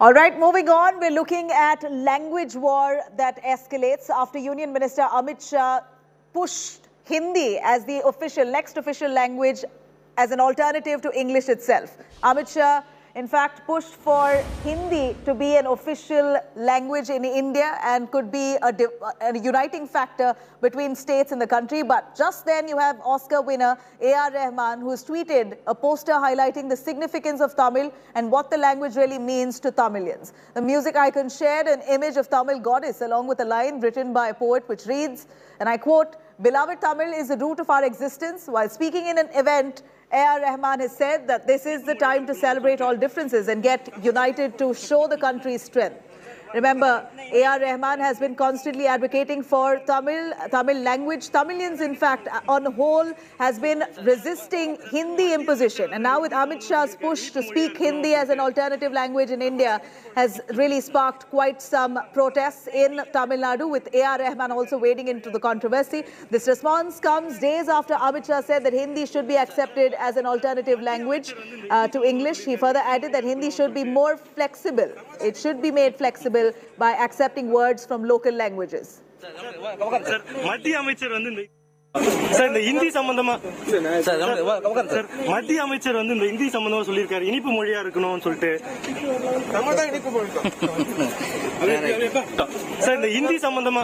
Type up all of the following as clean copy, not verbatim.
All right, moving on, we're looking at language war that escalates after Union Minister Amit Shah pushed Hindi as the next official language as an alternative to English itself. Amit Shah, in fact, pushed for Hindi to be an official language in India and could be a uniting factor between states in the country. But just then you have Oscar winner AR Rahman, who has tweeted a poster highlighting the significance of Tamil and what the language really means to Tamilians. The music icon shared an image of Tamil goddess along with a line written by a poet which reads, and I quote, "Beloved Tamil is the root of our existence." While speaking in an event, AR Rahman has said that this is the time to celebrate all differences and get united to show the country's strength. Remember, AR Rahman has been constantly advocating for Tamil language. Tamilians, in fact, on the whole, has been resisting Hindi imposition. And now with Amit Shah's push to speak Hindi as an alternative language in India has really sparked quite some protests in Tamil Nadu, with AR Rahman also wading into the controversy. This response comes days after Amit Shah said that Hindi should be accepted as an alternative language to English. He further added that Hindi should be more flexible. It should be made flexible by accepting words from local languages. Sir இந்த ஹிந்தி சம்பந்தமா மத்திய அமைச்சர் வந்து இந்த ஹிந்தி சம்பந்தமா சொல்லியிருக்காரு, இனிப்பு மொழியா இருக்கணும்னு சொல்லிட்டு. சார் இந்த ஹிந்தி சம்பந்தமா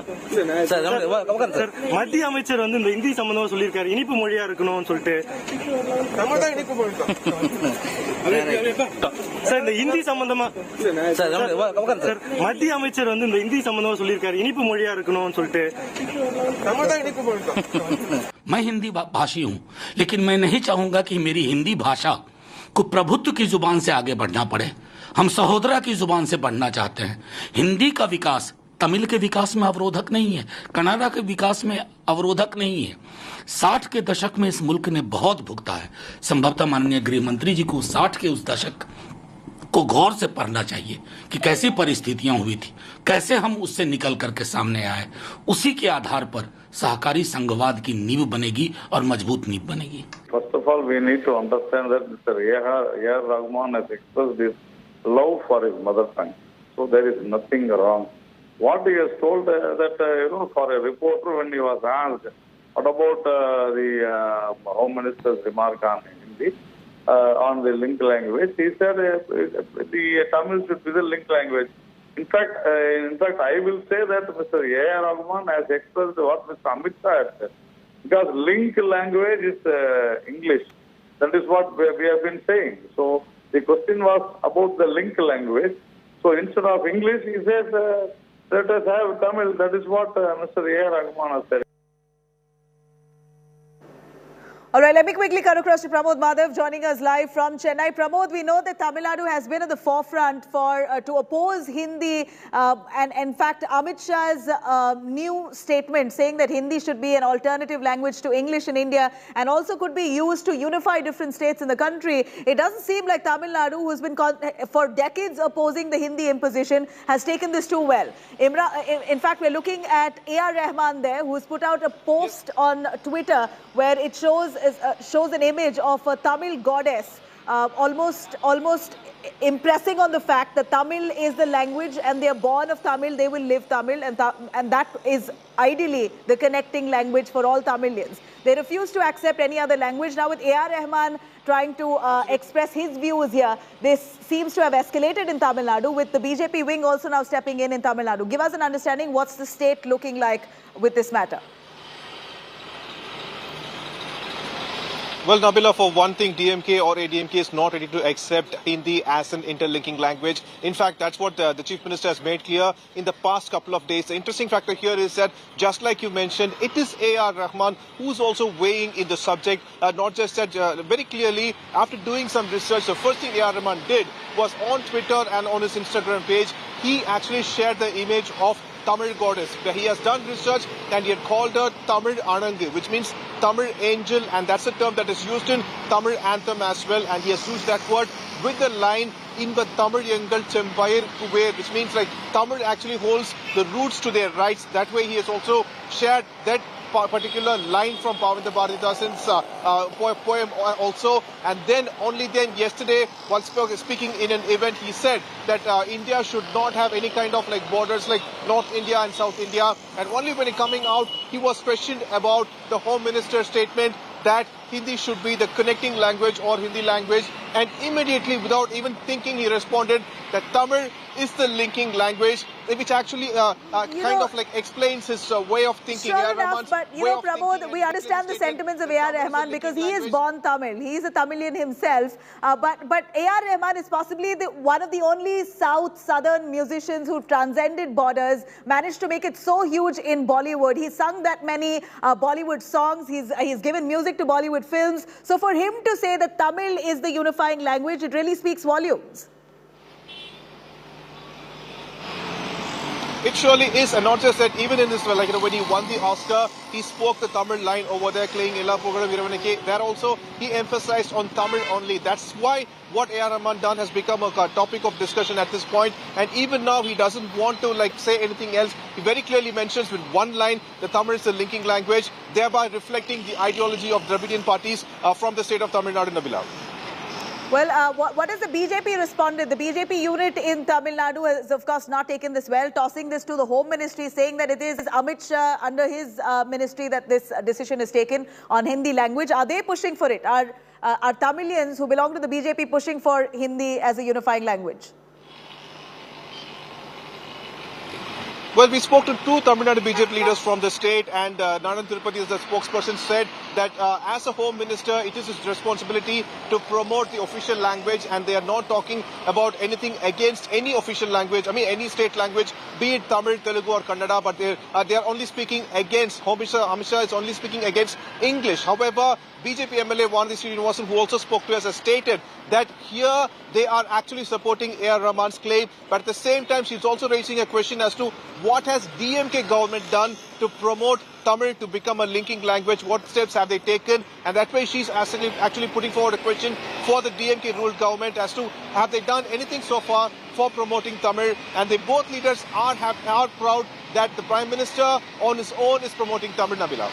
மத்திய அமைச்சர் வந்து இந்த ஹிந்தி சம்பந்தமா சொல்லியிருக்காரு, இனிப்பு மொழியா இருக்கணும்னு சொல்லிட்டு. சார் இந்த ஹிந்தி சம்பந்தமா மத்திய அமைச்சர் வந்து இந்த ஹிந்தி சம்பந்தமா சொல்லியிருக்காரு, இனிப்பு மொழியா இருக்கணும்னு சொல்லிட்டு. मैं हिंदी भाषी हूं, लेकिन मैं नहीं चाहूंगा कि मेरी हिंदी भाषा को प्रभुत्व की जुबान से आगे बढ़ना पड़े। हम सहोदरा की जुबान से बढ़ना चाहते हैं। हिंदी का विकास तमिल के विकास में अवरोधक नहीं है, कन्नड़ा के विकास में अवरोधक नहीं है। 60 के दशक में इस मुल्क ने बहुत भुगता है। संभवतः माननीय गृह मंत्री जी को 60 के उस दशक को गौर से पढ़ना चाहिए कि कैसी परिस्थितियां हुई थी, कैसे हम उससे निकल करके सामने आए। उसी के आधार पर सहकारी संघवाद की नींव बनेगी और मजबूत नींव बनेगी। First of all, we need to understand that Mr. AR Rahman has expressed his love for his mother tongue. So there is nothing wrong. What he has told for a reporter when he was asked, what about the Home Minister's remark on Hindi, on the link language, he said the Tamil should be the link language. In fact, I will say that Mr. AR Rahman has expressed what Mr. Amit Shah has said. Because link language is English. That is what we have been saying. So the question was about the link language. So instead of English, he says, let us have Tamil. That is what Mr. AR Rahman has said. All right, let me quickly cut across to Pramod Madhav joining us live from Chennai. Pramod, we know that Tamil Nadu has been at the forefront to oppose Hindi, and in fact, Amit Shah's new statement saying that Hindi should be an alternative language to English in India and also could be used to unify different states in the country. It doesn't seem like Tamil Nadu, who's been for decades opposing the Hindi imposition, has taken this too well. In fact, we're looking at AR Rahman there, who's put out a post on Twitter where it shows an image of a Tamil goddess, almost impressing on the fact that Tamil is the language and they are born of Tamil, they will live Tamil, and that is ideally the connecting language for all Tamilians. They refuse to accept any other language. Now with AR Rahman trying to express his views here, this seems to have escalated in Tamil Nadu, with the BJP wing also now stepping in Tamil Nadu. Give us an understanding, what's the state looking like with this matter? Well, Nabila, for one thing, DMK or ADMK is not ready to accept Hindi as an interlinking language. In fact, that's what the Chief Minister has made clear in the past couple of days. The interesting factor here is that, just like you mentioned, it is AR Rahman who's also weighing in the subject. Not just that, very clearly, after doing some research, the first thing AR Rahman did was on Twitter and on his Instagram page, he actually shared the image of Tamil goddess. He has done research and he had called her Tamil Anangu, which means Tamil angel, and that's a term that is used in Tamil anthem as well. And he has used that word with the line in the Tamil Yengal Chembayir Kuber, which means like Tamil actually holds the roots to their rights. That way he has also shared that particular line from Pavinda Bharathidasan's poem also. And then, only then, yesterday, while speaking in an event, he said that India should not have any kind of like borders like North India and South India. And only when coming out, he was questioned about the Home Minister's statement that Hindi should be the connecting language or Hindi language, and immediately, without even thinking, he responded that Tamil is the linking language, which actually kind of like explains his way of thinking. Sure enough, but you know, Pramod, we understand the sentiments of AR Rahman because he is born Tamil. He is a Tamilian himself. But AR Rahman is possibly one of the only southern musicians who transcended borders, managed to make it so huge in Bollywood. He's sung that many Bollywood songs. He's given music to Bollywood films. So for him to say that Tamil is the unifying language, it really speaks volumes. It surely is, and not just that, even in this, like, when he won the Oscar, he spoke the Tamil line over there, playing Illa Pugada Viravanake. There also, he emphasized on Tamil only. That's why what AR Rahman done has become a topic of discussion at this point. And even now, he doesn't want to, like, say anything else. He very clearly mentions with one line, the Tamil is the linking language, thereby reflecting the ideology of Dravidian parties from the state of Tamil Nadu, Nabila. Well, what has the BJP responded? The BJP unit in Tamil Nadu has, of course, not taken this well, tossing this to the Home Ministry, saying that it is Amit Shah under his ministry that this decision is taken on Hindi language. Are they pushing for it? Are Tamilians who belong to the BJP pushing for Hindi as a unifying language? Well, we spoke to two Tamil Nadu BJP leaders from the state, and Narayanan Thirupathy, the spokesperson, said that as a Home Minister, it is his responsibility to promote the official language, and they are not talking about anything against any official language, I mean any state language, be it Tamil, Telugu or Kannada, but they are only speaking against, Home Minister Amit Shah is only speaking against English. However, BJP MLA Vanadi Srinivasan, who also spoke to us, has stated that here they are actually supporting AR Rahman's claim, but at the same time she's also raising a question as to what has DMK government done to promote Tamil to become a linking language, what steps have they taken, and that way she's actually putting forward a question for the DMK ruled government as to have they done anything so far for promoting Tamil, and they both leaders are proud that the Prime Minister on his own is promoting Tamil, Nabila.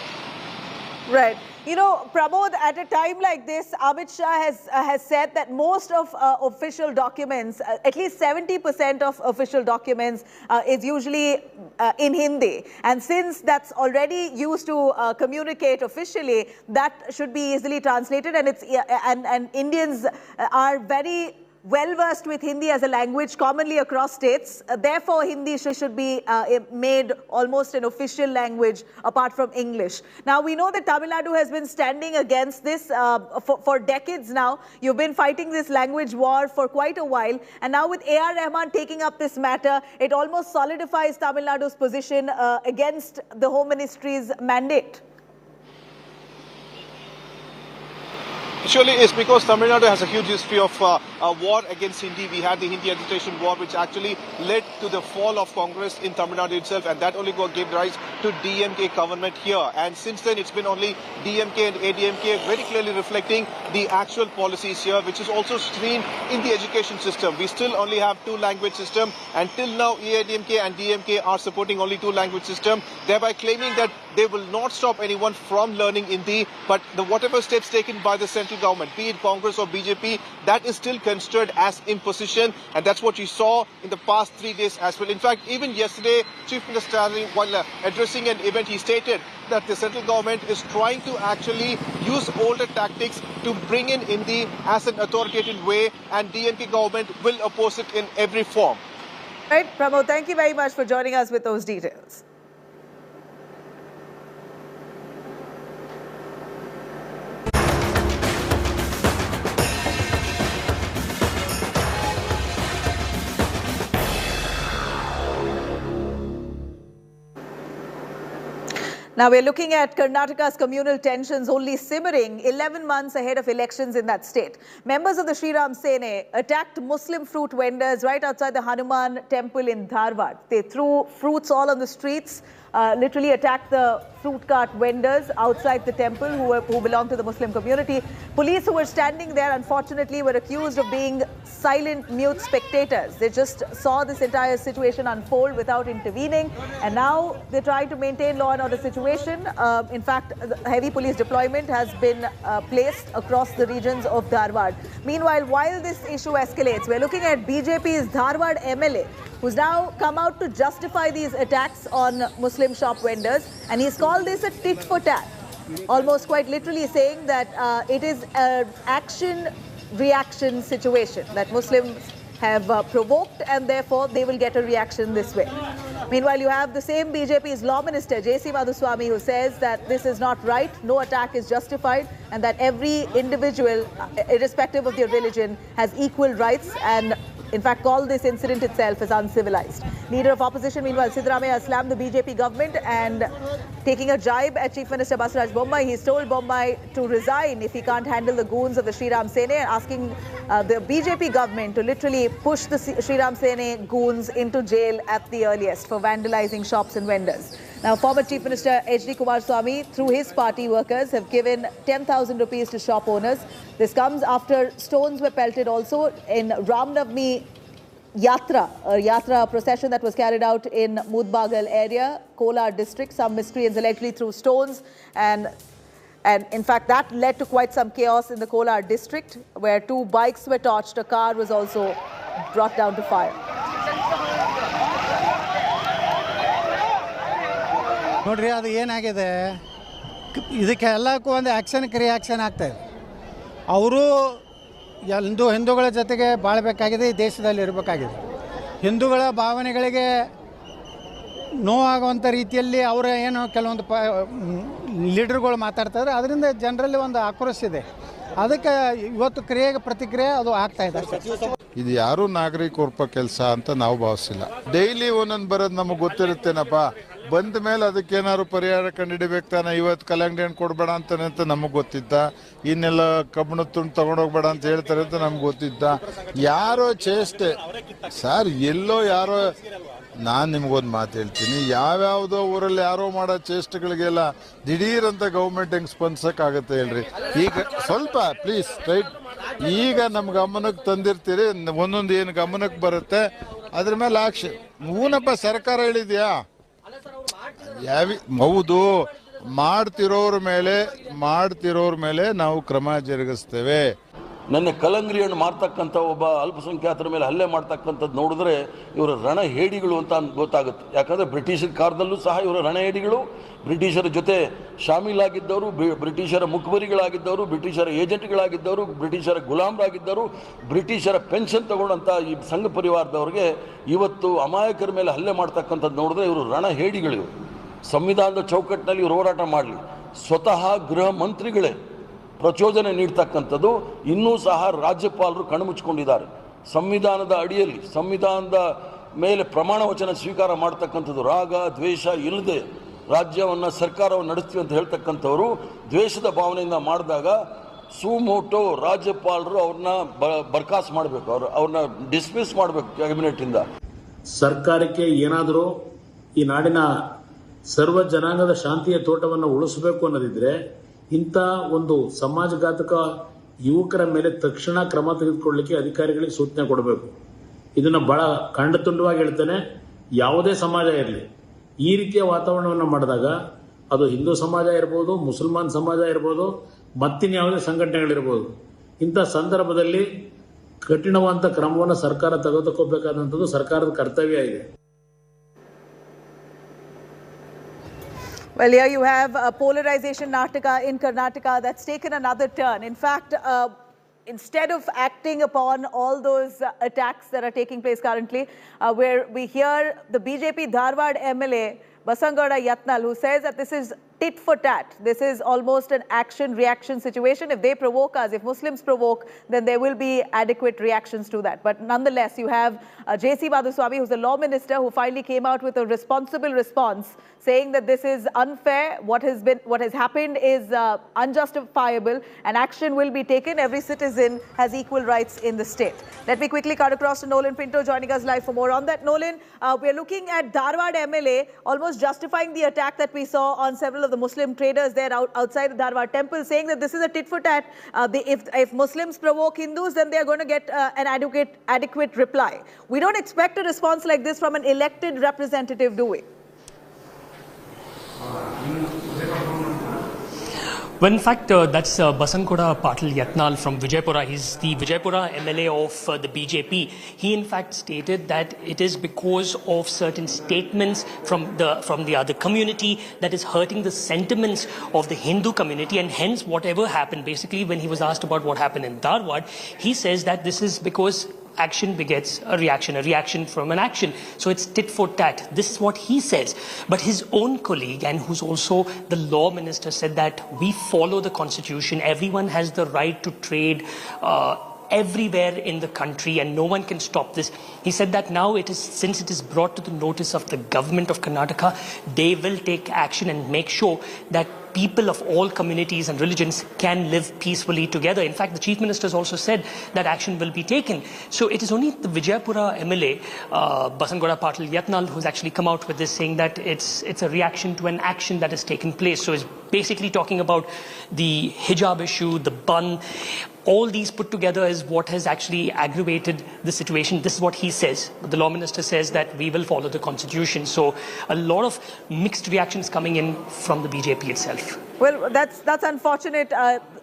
Right. You know, Pramod, at a time like this, Amit Shah has said that most of official documents, at least 70% of official documents is usually in Hindi. And since that's already used to communicate officially, that should be easily translated. And and Indians are very well versed with Hindi as a language commonly across states. Therefore, Hindi should be made almost an official language apart from English. Now, we know that Tamil Nadu has been standing against this for decades now. You've been fighting this language war for quite a while. And now with AR Rahman taking up this matter, it almost solidifies Tamil Nadu's position against the Home Ministry's mandate. It surely is, because Tamil Nadu has a huge history of war against Hindi. We had the Hindi agitation war, which actually led to the fall of Congress in Tamil Nadu itself, and that only gave rise to DMK government here. And since then, it's been only DMK and ADMK, very clearly reflecting the actual policies here, which is also seen in the education system. We still only have two-language system, and till now, ADMK and DMK are supporting only two-language system, thereby claiming that they will not stop anyone from learning Hindi, but whatever steps taken by the central government, be it Congress or BJP, that is still considered as imposition, and that's what you saw in the past 3 days as well. In fact, even yesterday, Chief Minister, while addressing an event, he stated that the central government is trying to actually use older tactics to bring in Hindi as an authoritative way, and DMK government will oppose it in every form. Right, Pramod, thank you very much for joining us with those details. Now, we're looking at Karnataka's communal tensions only simmering 11 months ahead of elections in that state. Members of the Sri Ram Sene attacked Muslim fruit vendors right outside the Hanuman temple in Dharwad. They threw fruits all on the streets. literally attacked the fruit cart vendors outside the temple who belong to the Muslim community. Police who were standing there, unfortunately, were accused of being silent, mute spectators. They just saw this entire situation unfold without intervening, and now they're trying to maintain law and order situation. In fact, heavy police deployment has been placed across the regions of Dharwad. Meanwhile, while this issue escalates, we're looking at BJP's Dharwad MLA, who's now come out to justify these attacks on Muslim shop vendors, and he's called this a tit for tat, almost quite literally saying that it is an action-reaction situation that Muslims have provoked, and therefore they will get a reaction this way. Meanwhile, you have the same BJP's law minister, J.C. Madhuswamy, who says that this is not right, no attack is justified, and that every individual, irrespective of their religion, has equal rights, and in fact called this incident itself as uncivilized. Leader of opposition, meanwhile, Siddaramaiah slammed the BJP government and taking a jibe at Chief Minister Basaraj Bommai. He's told Bommai to resign if he can't handle the goons of the Sri Ram Sene, asking the BJP government to literally push the Sri Ram Sene goons into jail at the earliest for vandalizing shops and vendors. Now, former Chief Minister H.D. Kumaraswamy, through his party workers, have given 10,000 rupees to shop owners. This comes after stones were pelted also in Ram Navami Yatra, a Yatra procession that was carried out in Mudbagal area, Kolar district. Some miscreants allegedly threw stones, and in fact that led to quite some chaos in the Kolar district, where 2 bikes were torched. A car was also brought down to fire. ನೋಡ್ರಿ ಅದು ಏನಾಗಿದೆ ಇದಕ್ಕೆ ಎಲ್ಲಕ್ಕೂ ಒಂದು ಆ್ಯಕ್ಷನ್ಗೆ reaction ಆಗ್ತಾಯಿದೆ. ಅವರು ಹಿಂದೂಗಳ ಜೊತೆಗೆ ಬಾಳಬೇಕಾಗಿದೆ, ಈ ದೇಶದಲ್ಲಿ ಇರಬೇಕಾಗಿದೆ. ಹಿಂದೂಗಳ ಭಾವನೆಗಳಿಗೆ ನೋವಾಗುವಂಥ ರೀತಿಯಲ್ಲಿ ಅವರ ಏನು ಕೆಲವೊಂದು ಲೀಡರ್ಗಳು ಮಾತಾಡ್ತಾರೆ, ಅದರಿಂದ ಜನರಲ್ಲಿ ಒಂದು ಆಕ್ರೋಶ ಇದೆ. ಅದಕ್ಕೆ ಇವತ್ತು ಕ್ರಿಯೆಗೆ ಪ್ರತಿಕ್ರಿಯೆ ಅದು ಆಗ್ತಾಯಿದೆ. ಇದು ಯಾರೂ ನಾಗರಿಕೋರ್ಪ ಕೆಲಸ ಅಂತ ನಾವು ಭಾವಿಸಿಲ್ಲ. ಡೈಲಿ ಒಂದೊಂದು ಬರೋದು ನಮಗೆ ಗೊತ್ತಿರುತ್ತೇನಪ್ಪ, ಬಂದ ಮೇಲೆ ಅದಕ್ಕೇನಾದ್ರು ಪರಿಹಾರ ಕಂಡುಹಿಡಿಬೇಕು ತಾನೆ. ಇವತ್ತು ಕಲ್ಲಂಗಡಿ ಹಣ್ಣು ಕೊಡಬೇಡ ಅಂತಾನೆ ಅಂತ ನಮಗೆ ಗೊತ್ತಿದ್ದ, ಇನ್ನೆಲ್ಲ ಕಬ್ಬಣದ ತುಂಡು ತೊಗೊಂಡೋಗ್ಬೇಡ ಅಂತ ಹೇಳ್ತಾರೆ ಅಂತ ನಮ್ಗೆ ಗೊತ್ತಿದ್ದ. ಯಾರೋ ಚೇಷ್ಟೆ ಸರ್, ಎಲ್ಲೋ ಯಾರೋ, ನಾನು ನಿಮಗೊಂದು ಮಾತು ಹೇಳ್ತೀನಿ, ಯಾವ್ಯಾವುದೋ ಊರಲ್ಲಿ ಯಾರೋ ಮಾಡೋ ಚೇಷ್ಟೆಗಳಿಗೆಲ್ಲ ದಿಢೀರಂತ ಗೌರ್ಮೆಂಟ್ ಹೆಂಗೆ ಸ್ಪಂದಿಸೋಕ್ಕಾಗತ್ತೆ ಹೇಳ್ರಿ. ಈಗ ಸ್ವಲ್ಪ ಪ್ಲೀಸ್ ರೈಟ್, ಈಗ ನಮ್ಮ ಗಮನಕ್ಕೆ ತಂದಿರ್ತೀರಿ, ಒಂದೊಂದು ಏನು ಗಮನಕ್ಕೆ ಬರುತ್ತೆ ಅದ್ರ ಮೇಲೆ ಆಕ್ಷನ್. ಹೂನಪ್ಪ ಸರ್ಕಾರ ಹೇಳಿದ್ಯಾ, ಹೌದು, ಮಾಡ್ತಿರೋರ ಮೇಲೆ ನಾವು ಕ್ರಮ ಜರುಗಿಸ್ತೇವೆ. ನನ್ನ ಕಲಂಗಡಿ ಹಣ್ಣು ಮಾರ್ತಕ್ಕಂಥ ಒಬ್ಬ ಅಲ್ಪಸಂಖ್ಯಾತರ ಮೇಲೆ ಹಲ್ಲೆ ಮಾಡ್ತಕ್ಕಂಥದ್ದು ನೋಡಿದ್ರೆ ಇವರ ರಣಹೇಡಿಗಳು ಅಂತ ಗೊತ್ತಾಗುತ್ತೆ. ಯಾಕಂದರೆ ಬ್ರಿಟಿಷರ ಕಾಲದಲ್ಲೂ ಸಹ ಇವರ ರಣಹೇಡಿಗಳು, ಬ್ರಿಟಿಷರ ಜೊತೆ ಶಾಮೀಲಾಗಿದ್ದವರು, ಬ್ರಿಟಿಷರ ಮುಖಬರಿಗಳಾಗಿದ್ದವರು, ಬ್ರಿಟಿಷರ ಏಜೆಂಟ್ಗಳಾಗಿದ್ದವರು, ಬ್ರಿಟಿಷರ ಗುಲಾಮರಾಗಿದ್ದವರು, ಬ್ರಿಟಿಷರ ಪೆನ್ಷನ್ ತಗೊಂಡಂಥ ಈ ಸಂಘ ಪರಿವಾರದವ್ರಿಗೆ ಇವತ್ತು ಅಮಾಯಕರ ಮೇಲೆ ಹಲ್ಲೆ ಮಾಡ್ತಕ್ಕಂಥದ್ದು ನೋಡಿದ್ರೆ ಇವರು ರಣಹೇಡಿಗಳು. ಸಂವಿಧಾನದ ಚೌಕಟ್ಟಿನಲ್ಲಿ ಇವರು ಹೋರಾಟ ಮಾಡಲಿ, ಸ್ವತಃ ಗೃಹ ಮಂತ್ರಿಗಳೇ ಪ್ರಚೋದನೆ ನೀಡ್ತಕ್ಕಂಥದ್ದು ಇನ್ನೂ ಸಹ ರಾಜ್ಯಪಾಲರು ಕಣ್ಮುಚ್ಕೊಂಡಿದ್ದಾರೆ. ಸಂವಿಧಾನದ ಅಡಿಯಲ್ಲಿ ಸಂವಿಧಾನದ ಮೇಲೆ ಪ್ರಮಾಣ ವಚನ ಸ್ವೀಕಾರ ಮಾಡ್ತಕ್ಕಂಥದ್ದು, ರಾಗ ದ್ವೇಷ ಇಲ್ಲದೆ ರಾಜ್ಯವನ್ನು ಸರ್ಕಾರವನ್ನು ನಡೆಸ್ತೀವಿ ಅಂತ ಹೇಳ್ತಕ್ಕಂಥವರು ದ್ವೇಷದ ಭಾವನೆಯಿಂದ ಮಾಡಿದಾಗ ಸುಮೋಟೋ ರಾಜ್ಯಪಾಲರು ಅವ್ರನ್ನ ಬರ್ಖಾಸ್ ಮಾಡಬೇಕು, ಅವ್ರನ್ನ ಡಿಸ್ಮಿಸ್ ಮಾಡಬೇಕು ಕ್ಯಾಬಿನೆಟ್ಟಿಂದ. ಸರ್ಕಾರಕ್ಕೆ ಏನಾದರೂ ಈ ನಾಡಿನ ಸರ್ವ ಜನಾಂಗದ ಶಾಂತಿಯ ತೋಟವನ್ನು ಉಳಿಸಬೇಕು ಅನ್ನೋದಿದ್ರೆ ಇಂಥ ಒಂದು ಸಮಾಜಘಾತಕ ಯುವಕರ ಮೇಲೆ ತಕ್ಷಣ ಕ್ರಮ ತೆಗೆದುಕೊಳ್ಳಲಿಕ್ಕೆ ಅಧಿಕಾರಿಗಳಿಗೆ ಸೂಚನೆ ಕೊಡಬೇಕು. ಇದನ್ನು ಬಹಳ ಖಂಡತುಂಡವಾಗಿ ಹೇಳ್ತೇನೆ. ಯಾವುದೇ ಸಮಾಜ ಇರಲಿ, ಈ ರೀತಿಯ ವಾತಾವರಣವನ್ನು ಮಾಡಿದಾಗ ಅದು ಹಿಂದೂ ಸಮಾಜ ಇರ್ಬೋದು, ಮುಸಲ್ಮಾನ್ ಸಮಾಜ ಇರ್ಬೋದು, ಮತ್ತಿನ್ಯಾವುದೇ ಸಂಘಟನೆಗಳಿರ್ಬೋದು, ಇಂಥ ಸಂದರ್ಭದಲ್ಲಿ ಕಠಿಣವಾದಂಥ ಕ್ರಮವನ್ನು ಸರ್ಕಾರ ತೆಗೆದುಕೋಬೇಕಾದಂಥದ್ದು ಸರ್ಕಾರದ ಕರ್ತವ್ಯ ಇದೆ. Well, here you have a polarization Nartaka in Karnataka that's taken another turn. In fact, instead of acting upon all those attacks that are taking place currently, where we hear the BJP Dharwad MLA Basangada Yatnal, who says that this is tit for tat. This is almost an action-reaction situation. If they provoke us, if Muslims provoke, then there will be adequate reactions to that. But nonetheless, you have J.C. Madhuswamy, who's the law minister, who finally came out with a responsible response, saying that this is unfair. What has happened is unjustifiable, and action will be taken. Every citizen has equal rights in the state. Let me quickly cut across to Nolan Pinto, joining us live for more on that. Nolan, we're looking at Dharwad MLA almost justifying the attack that we saw on several of the Muslim traders there outside the Dharwad temple, saying that this is a tit for tat. If Muslims provoke Hindus, then they are going to get an adequate reply. We don't expect a response like this from an elected representative, do we? Well, in fact, that's Basankoda Patil Yatnal from Vijaypura. He's the Vijaypura MLA of the BJP. He, in fact, stated that it is because of certain statements from the other community that is hurting the sentiments of the Hindu community, and hence whatever happened. Basically, when he was asked about what happened in Dharwad, he says that this is because action begets a reaction from an action. So it's tit for tat. This is what he says. But his own colleague, and who's also the law minister, said that we follow the constitution. Everyone has the right to trade everywhere in the country, and no one can stop this. He said that now since it is brought to the notice of the government of Karnataka, they will take action and make sure that people of all communities and religions can live peacefully together. In fact, the Chief Minister has also said that action will be taken. So it is only the Vijaypura MLA, Basankoda Patil Yatnal, who's actually come out with this, saying that it's a reaction to an action that has taken place. So it's basically talking about the hijab issue, the ban. All these put together is what has actually aggravated the situation. This is what he says. The law minister says that we will follow the constitution. So a lot of mixed reactions coming in from the BJP itself. Well, that's unfortunate.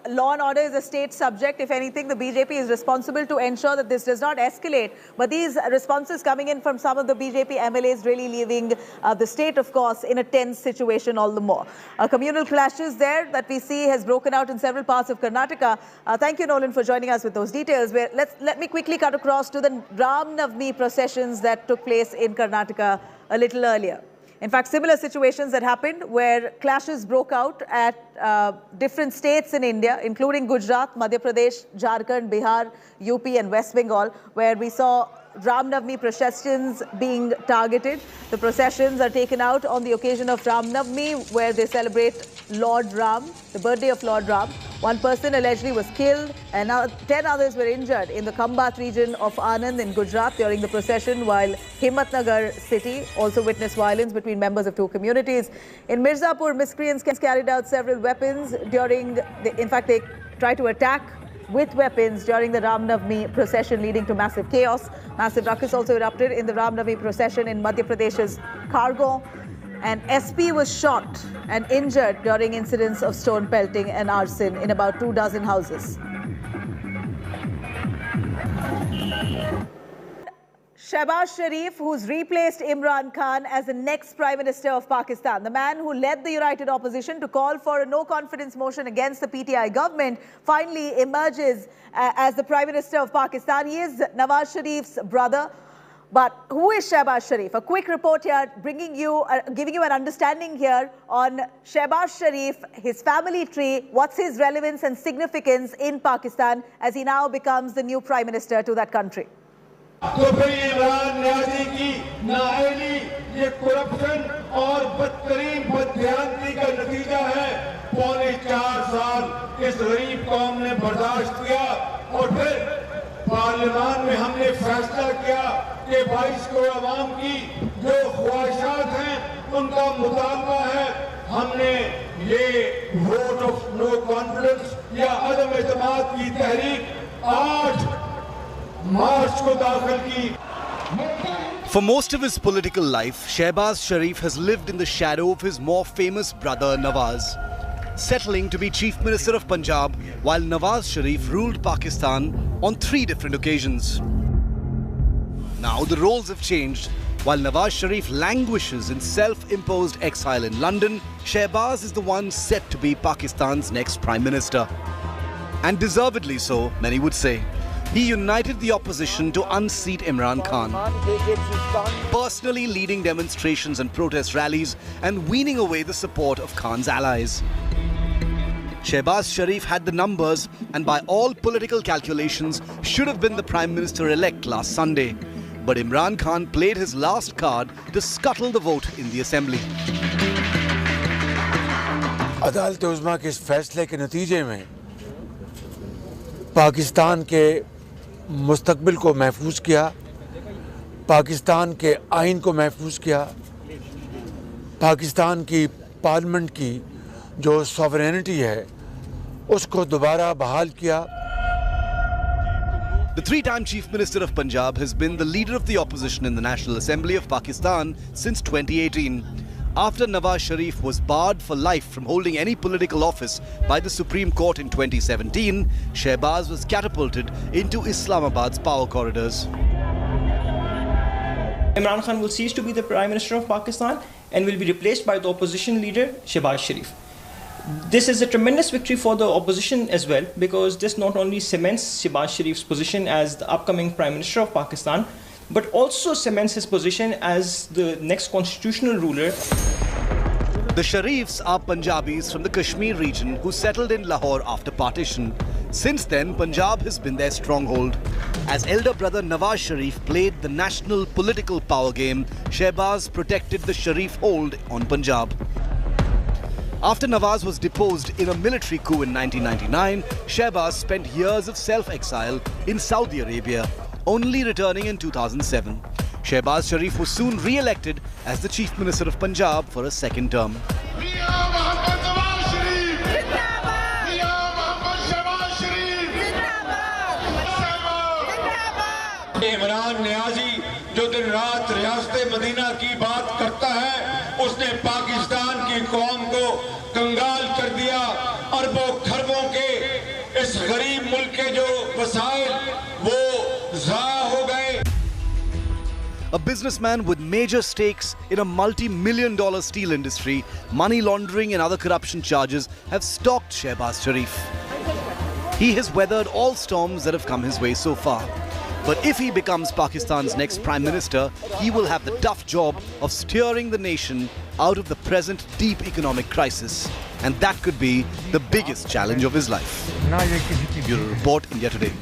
Law and order is a state subject. If anything, the BJP is responsible to ensure that this does not escalate. But these responses coming in from some of the BJP MLAs really leaving the state, of course, in a tense situation all the more. Communal clashes there that we see has broken out in several parts of Karnataka. Thank you, Nolan, for joining us with those details. Let me quickly cut across to the Ram Navami processions that took place in Karnataka a little earlier. In fact, similar situations that happened where clashes broke out at different states in India, including Gujarat, Madhya Pradesh, Jharkhand, Bihar, UP and West Bengal, where we saw Ram Navami processions being targeted. The processions are taken out on the occasion of Ram Navami, where they celebrate Lord Ram, the birthday of Lord Ram. One person allegedly was killed and 10 others were injured in the Kambat region of Anand in Gujarat during the procession, while Himmatnagar city also witnessed violence between members of two communities. In Mirzapur, miscreants carried out several weapons during in fact, they tried to attack with weapons during the Ram Navami procession, leading to massive chaos. Massive ruckus also erupted in the Ram Navami procession in Madhya Pradesh's Khargone. An SP was shot and injured during incidents of stone pelting and arson in about 24 houses. Shehbaz Sharif, who's replaced Imran Khan as the next Prime Minister of Pakistan, the man who led the united opposition to call for a no-confidence motion against the PTI government, finally emerges as the Prime Minister of Pakistan. He is Nawaz Sharif's brother. But who is Shehbaz Sharif? A quick report here, giving you an understanding here on Shehbaz Sharif, his family tree, what's his relevance and significance in Pakistan as he now becomes the new Prime Minister to that country. तो फिर इमरान न्याजी की नाअहली, ये corruption और बदतरीन बदध्यानगी का नतीजा है। पौने 4 साल इस गरीब कौम ने बर्दाश्त किया और फिर पार्लियामान में हमने फैसला किया कि 22 करोड़ अवाम की जो ख्वाहिशात हैं उनका मुतालबा है। हमने ये वोट ऑफ नो कॉन्फिडेंस या अदम एतमाद की तहरीक 8 मार्च को दाखिल की। For most of his political life, Shehbaz Sharif has lived in the shadow of his more famous brother Nawaz, settling to be Chief Minister of Punjab while Nawaz Sharif ruled Pakistan on 3 different occasions. Now the roles have changed. While Nawaz Sharif languishes in self-imposed exile in London, Shehbaz is the one set to be Pakistan's next Prime Minister. And deservedly so, many would say. He united the opposition to unseat Imran Khan, personally leading demonstrations and protest rallies and weaning away the support of Khan's allies. Shehbaz Sharif had the numbers and by all political calculations should have been the Prime Minister-elect last Sunday. But Imran Khan played his last card to scuttle the vote in the assembly. अदालत उज़्मा के इस फैसले के नतीजे में पाकिस्तान के मुस्तकबिल को महफूज किया, पाकिस्तान के आइन को महफूज किया, पाकिस्तान की पार्लियामेंट की जो सॉवरेनिटी है उसको दोबारा बहाल किया. The three-time Chief Minister of Punjab has been the leader of the opposition in the National Assembly of Pakistan since 2018. After Nawaz Sharif was barred for life from holding any political office by the Supreme Court in 2017, Shehbaz was catapulted into Islamabad's power corridors. Imran Khan will cease to be the Prime Minister of Pakistan and will be replaced by the opposition leader Shehbaz Sharif. This is a tremendous victory for the opposition as well, because this not only cements Shehbaz Sharif's position as the upcoming Prime Minister of Pakistan, but also cements his position as the next constitutional ruler. The Sharifs are Punjabis from the Kashmir region who settled in Lahore after partition. Since then, Punjab has been their stronghold. As elder brother Nawaz Sharif played the national political power game, Shehbaz protected the Sharif hold on Punjab. After Nawaz was deposed in a military coup in 1999, Shehbaz spent years of self-exile in Saudi Arabia, only returning in 2007. Shehbaz Sharif was soon re-elected as the Chief Minister of Punjab for a second term. Imran Niazi जो दिन रात रियासत Medina की बात करता है, उसने पाकिस्तान की कौम को कंगाल कर दिया. अरबों खरबों के इस गरीब मुल्क के जो वसाइल वो ज़ाया हो गए. A businessman with major stakes in a multi-million-dollar steel industry, money laundering and other corruption charges have stalked Shehbaz Sharif. He has weathered all storms that have come his way so far. But if he becomes Pakistan's next Prime Minister, he will have the tough job of steering the nation out of the present deep economic crisis. And that could be the biggest challenge of his life. Bureau Report, India Today.